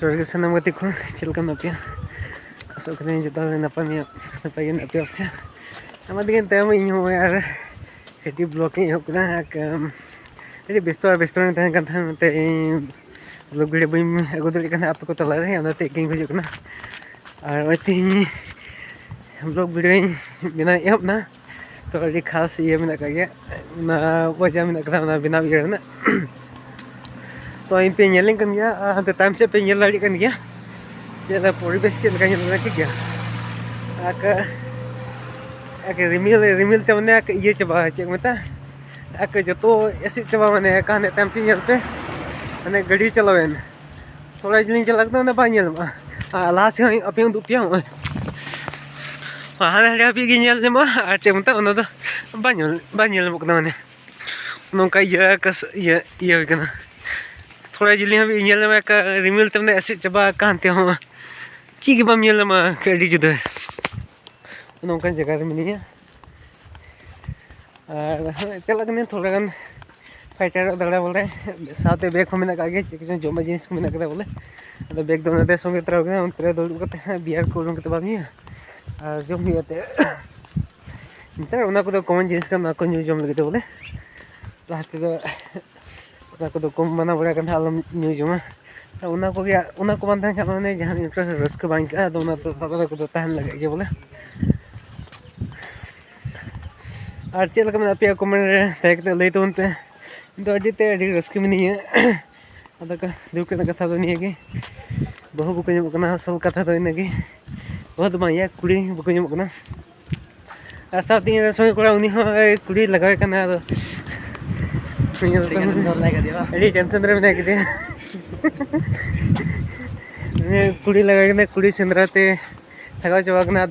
Sorry sanam gati ko chilka napya asok kene jeta napamya napay napya se amadigin tayo inyo yar keti blocking yok na jadi besto na tahan kan tahan te blog video bim agodol kan apa ko tala re amna te king hujuk na ar wati blog video bina yop na to adi khas ye mina ka ge na wajah mina ka na bina yer na तो इन पे nyeleng kan ya the time se pe nyel lari kan ya ya la poribes chen kan nyel lari ya aka remil te mane aka ye chaba chek mata aka joto ऐसे chaba mane ka ne time se nyel pe mane gadi chalawen थोड़ा जलिंग चलक ना बा nyel ma la se apeng du piang ha ha pi gi nyel ma a che mata ona do ba nyel mo kana mane nongka ya kas ya kana थोड़ा जल्दी हम इंजल में का रिमिल तमने ऐसे चबा कांते हो चीक बम इंजल में कड़ी जुदा नौकन जगह में नहीं है चला कने थोड़ा गन फाइटर दड़ा बोले साथ बैग को मिना कागे चिकन जोमा जींस को मिना करे बोले तो बैग दोनों दे संगे तरह गए उन तरह दौड़ करते हैं बियर को उनके बाद नहीं और जो भी आते इंटर उना को तो कॉमन जींस का ना को जो लगे बोले लास्ट को कम बना बड़ा kan halam new juma una ko bantan kan ne jahan interest risk bank ka dona to ko to tahan lage ge bole ar chel ka men apya comment re tek te lei to unte do adi te adi risk में नहीं है ada ka दुख के कथा तो नहीं है कि बहु बुक nyamuk kana sol कथा तो नहीं कि बहुत माया कुड़ी book nyamuk kana asa tin सोई कोड़ा उनी हो कुड़ी लगाए kana अरे टेंशन रे में किते कुड़ी लगा के कुड़ी सिंदराते थका जवाब ना